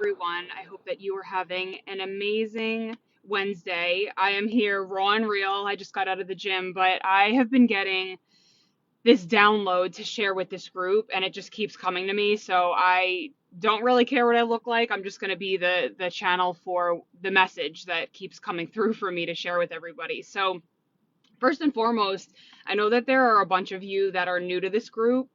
everyone. I hope that you are having an amazing Wednesday. I am here raw and real. I just got out of the gym, but I have been getting this download to share with this group, and it just keeps coming to me. So I don't really care what I look like. I'm just going to be the channel for the message that keeps coming through for me to share with everybody. So first and foremost, I know that there are a bunch of you that are new to this group.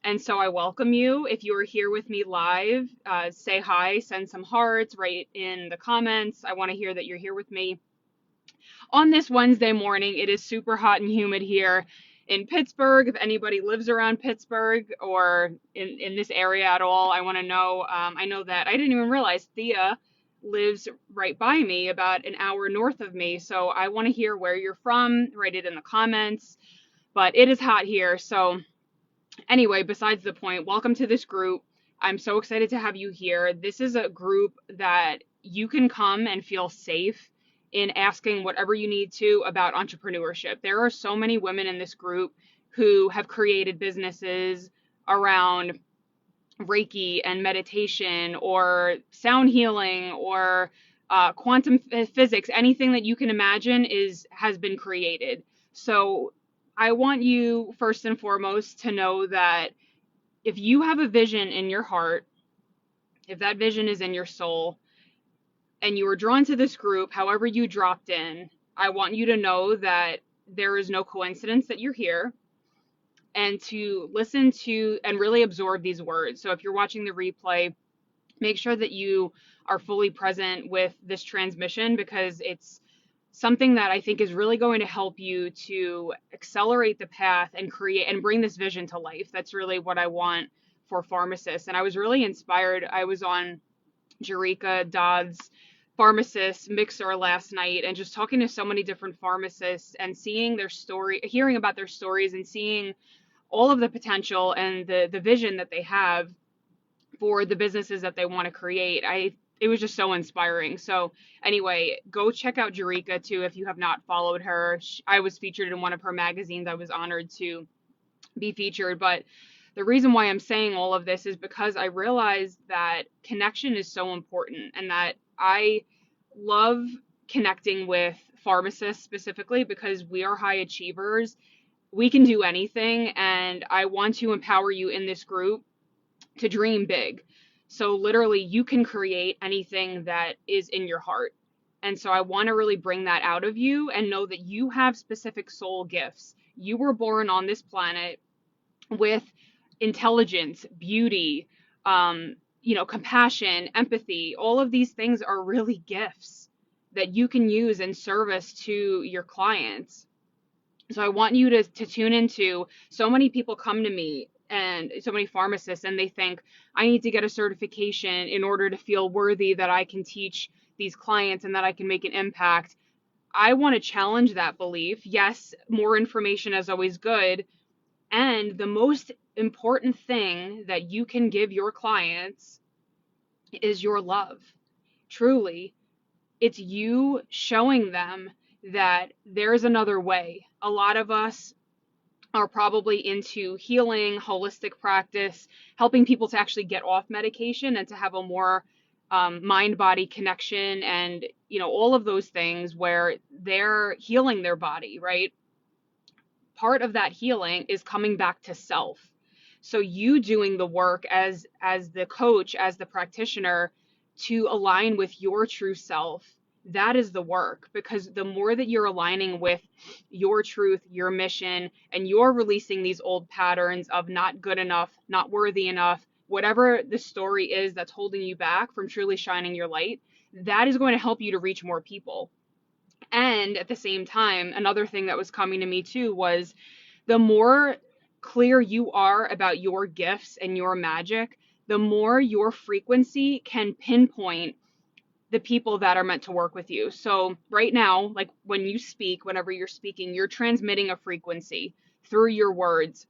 And so I welcome you. If you are here with me live, say hi, send some hearts, write in the comments. I want to hear that you're here with me. On this Wednesday morning, it is super hot and humid here in Pittsburgh. If anybody lives around Pittsburgh or in this area at all, I want to know. I know that I didn't even realize Thea lives right by me, about an hour north of me. So I want to hear where you're from. Write it in the comments. But it is hot here, so anyway, besides the point, welcome to this group. I'm so excited to have you here. This is a group that you can come and feel safe in asking whatever you need to about entrepreneurship. There are so many women in this group who have created businesses around Reiki and meditation or sound healing or quantum physics. Anything that you can imagine has been created. So I want you first and foremost to know that if you have a vision in your heart, if that vision is in your soul, and you were drawn to this group, however you dropped in, I want you to know that there is no coincidence that you're here, and to listen to and really absorb these words. So if you're watching the replay, make sure that you are fully present with this transmission, because it's something that I think is really going to help you to accelerate the path and create and bring this vision to life. That's really what I want for pharmacists. And I was really inspired. I was on Jerika Dodd's pharmacist mixer last night and just talking to so many different pharmacists and seeing their story, hearing about their stories and seeing all of the potential and the vision that they have for the businesses that they want to create. It was just so inspiring. So anyway, go check out Jerika too if you have not followed her. I was featured in one of her magazines. I was honored to be featured. But the reason why I'm saying all of this is because I realized that connection is so important, and that I love connecting with pharmacists specifically because we are high achievers. We can do anything, and I want to empower you in this group to dream big. So literally you can create anything that is in your heart. And so I want to really bring that out of you and know that you have specific soul gifts. You were born on this planet with intelligence, beauty, compassion, empathy. All of these things are really gifts that you can use in service to your clients. So I want you to tune into, so many people come to me, and so many pharmacists, and they think I need to get a certification in order to feel worthy that I can teach these clients and that I can make an impact. I want to challenge that belief. Yes, more information is always good. And the most important thing that you can give your clients is your love. Truly, it's you showing them that there's another way. A lot of us are probably into healing, holistic practice, helping people to actually get off medication and to have a more mind-body connection, and all of those things where they're healing their body, right? Part of that healing is coming back to self. So you doing the work as the coach, as the practitioner, to align with your true self, that is the work. Because the more that you're aligning with your truth, your mission, and you're releasing these old patterns of not good enough, not worthy enough, whatever the story is that's holding you back from truly shining your light, that is going to help you to reach more people. And at the same time, another thing that was coming to me too was, the more clear you are about your gifts and your magic, the more your frequency can pinpoint the people that are meant to work with you. So right now, like when you speak, whenever you're speaking, you're transmitting a frequency through your words.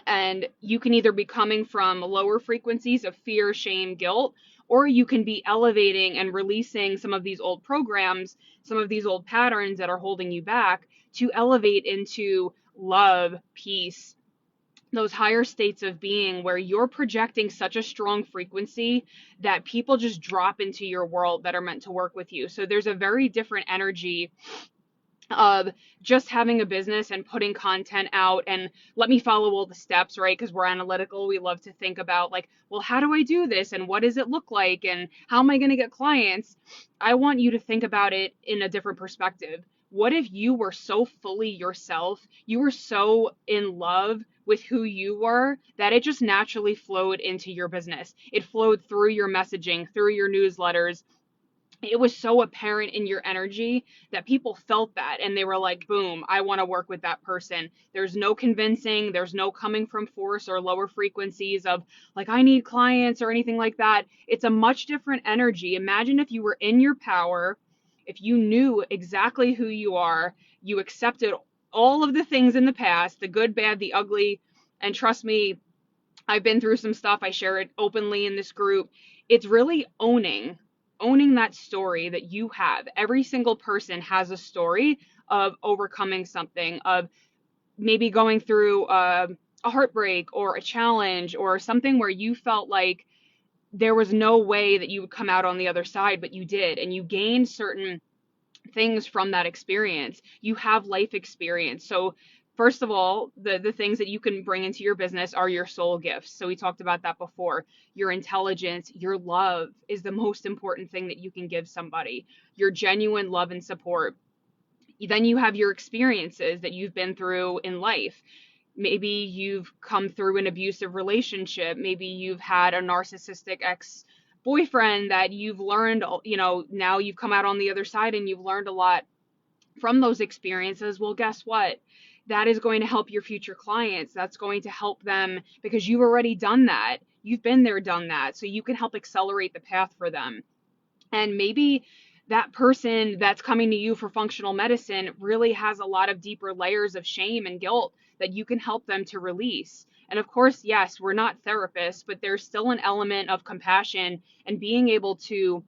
And you can either be coming from lower frequencies of fear, shame, guilt, or you can be elevating and releasing some of these old programs, some of these old patterns that are holding you back, to elevate into love, peace, those higher states of being where you're projecting such a strong frequency that people just drop into your world that are meant to work with you. So there's a very different energy of just having a business and putting content out and let me follow all the steps, right? Because we're analytical. We love to think about like, well, how do I do this? And what does it look like? And how am I going to get clients? I want you to think about it in a different perspective. What if you were so fully yourself? You were so in love with who you were that it just naturally flowed into your business. It flowed through your messaging, through your newsletters. It was so apparent in your energy that people felt that and they were like, boom, I want to work with that person. There's no convincing, there's no coming from force or lower frequencies of like, I need clients or anything like that. It's a much different energy. Imagine if you were in your power, if you knew exactly who you are, you accepted all of the things in the past, the good, bad, the ugly. And trust me, I've been through some stuff. I share it openly in this group. It's really owning that story that you have. Every single person has a story of overcoming something, of maybe going through a heartbreak or a challenge or something where you felt like there was no way that you would come out on the other side, but you did, and you gained certain things from that experience. You have life experience. So first of all, the things that you can bring into your business are your soul gifts. So we talked about that before. Your intelligence, your love is the most important thing that you can give somebody. Your genuine love and support. Then you have your experiences that you've been through in life. Maybe you've come through an abusive relationship. Maybe you've had a narcissistic ex boyfriend that you've learned, now you've come out on the other side and you've learned a lot from those experiences. Well, guess what? That is going to help your future clients. That's going to help them because you've already done that. You've been there, done that. So you can help accelerate the path for them. And maybe that person that's coming to you for functional medicine really has a lot of deeper layers of shame and guilt that you can help them to release. And of course, yes, we're not therapists, but there's still an element of compassion and being able to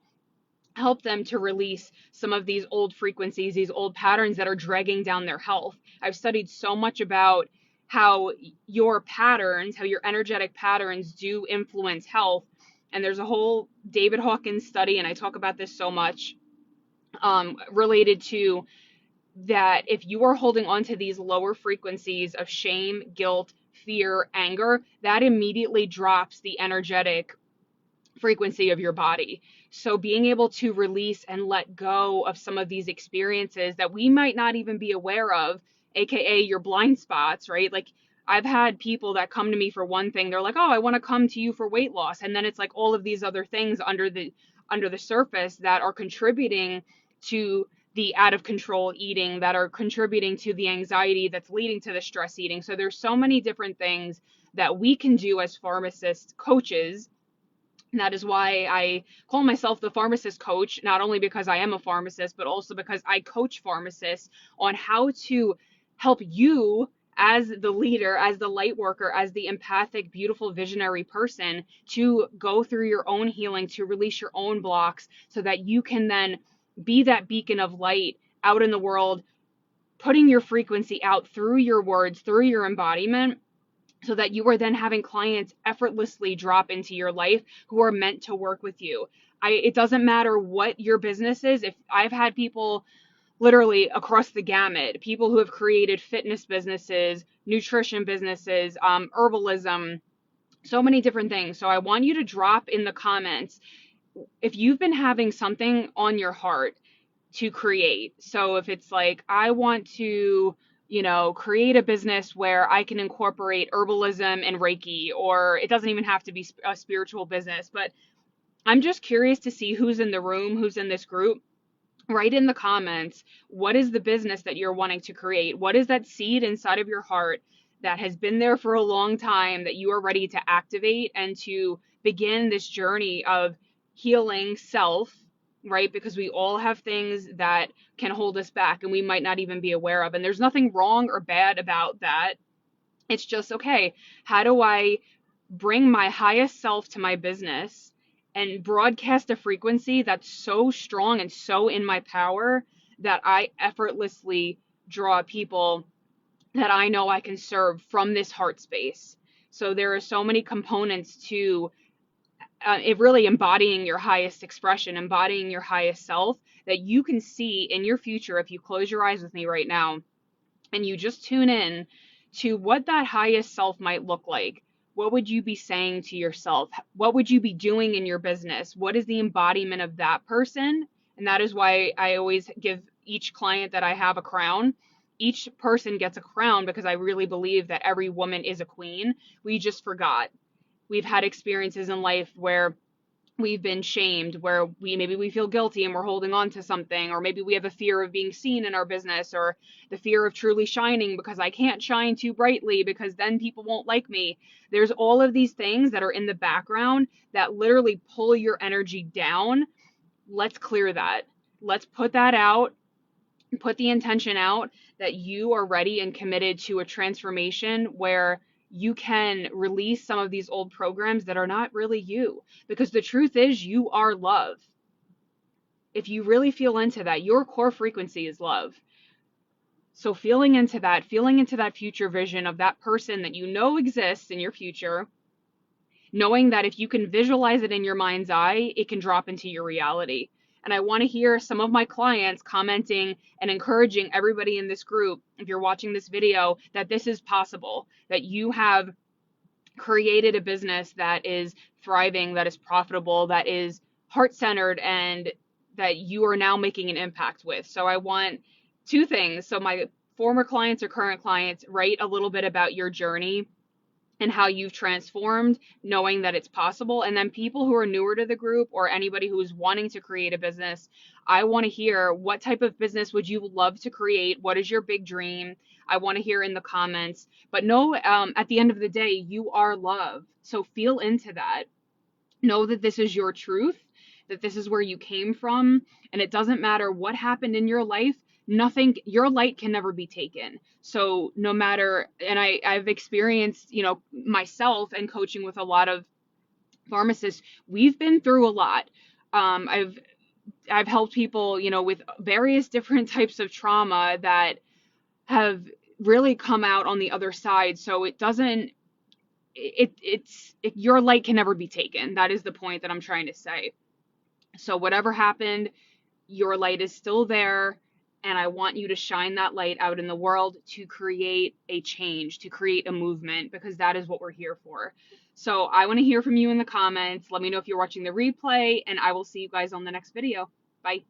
help them to release some of these old frequencies, these old patterns that are dragging down their health. I've studied so much about how your patterns, how your energetic patterns do influence health. And there's a whole David Hawkins study, and I talk about this so much, related to that if you are holding on to these lower frequencies of shame, guilt, fear, anger, that immediately drops the energetic frequency of your body. So being able to release and let go of some of these experiences that we might not even be aware of, aka your blind spots, right? Like I've had people that come to me for one thing, they're like, "Oh, I want to come to you for weight loss." And then it's like all of these other things under the surface that are contributing to the out of control eating, that are contributing to the anxiety that's leading to the stress eating. So there's so many different things that we can do as pharmacist coaches. And that is why I call myself the pharmacist coach, not only because I am a pharmacist, but also because I coach pharmacists on how to help you as the leader, as the light worker, as the empathic, beautiful, visionary person to go through your own healing, to release your own blocks so that you can then be that beacon of light out in the world, putting your frequency out through your words, through your embodiment, so that you are then having clients effortlessly drop into your life who are meant to work with you. It doesn't matter what your business is. If I've had people literally across the gamut, people who have created fitness businesses, nutrition businesses, herbalism, so many different things. So I want you to drop in the comments if you've been having something on your heart to create. So if it's like, I want to, create a business where I can incorporate herbalism and Reiki, or it doesn't even have to be a spiritual business, but I'm just curious to see who's in the room, who's in this group. Write in the comments, what is the business that you're wanting to create? What is that seed inside of your heart that has been there for a long time that you are ready to activate and to begin this journey of healing self, right? Because we all have things that can hold us back and we might not even be aware of. And there's nothing wrong or bad about that. It's just, okay, how do I bring my highest self to my business and broadcast a frequency that's so strong and so in my power that I effortlessly draw people that I know I can serve from this heart space. So there are so many components to it really embodying your highest expression, embodying your highest self that you can see in your future if you close your eyes with me right now and you just tune in to what that highest self might look like. What would you be saying to yourself? What would you be doing in your business? What is the embodiment of that person? And that is why I always give each client that I have a crown. Each person gets a crown because I really believe that every woman is a queen. We just forgot. We've had experiences in life where we've been shamed, where maybe we feel guilty and we're holding on to something, or maybe we have a fear of being seen in our business, or the fear of truly shining because I can't shine too brightly because then people won't like me. There's all of these things that are in the background that literally pull your energy down. Let's clear that. Let's put that out, put the intention out that you are ready and committed to a transformation where you can release some of these old programs that are not really you. Because the truth is, you are love. If you really feel into that, your core frequency is love. So feeling into that future vision of that person that you know exists in your future, knowing that if you can visualize it in your mind's eye, it can drop into your reality. And I want to hear some of my clients commenting and encouraging everybody in this group, if you're watching this video, that this is possible, that you have created a business that is thriving, that is profitable, that is heart-centered, and that you are now making an impact with. So I want two things. So my former clients or current clients, write a little bit about your journey and how you've transformed, knowing that it's possible. And then people who are newer to the group or anybody who is wanting to create a business, I want to hear, what type of business would you love to create? What is your big dream? I want to hear in the comments. But know, at the end of the day, you are love. So feel into that. Know that this is your truth, that this is where you came from, and it doesn't matter what happened in your life. Nothing, your light can never be taken. So no matter, and I've experienced, myself and coaching with a lot of pharmacists, we've been through a lot. I've helped people, with various different types of trauma that have really come out on the other side. So it doesn't, your light can never be taken. That is the point that I'm trying to say. So whatever happened, your light is still there, and I want you to shine that light out in the world to create a change, to create a movement, because that is what we're here for. So I want to hear from you in the comments. Let me know if you're watching the replay, and I will see you guys on the next video. Bye.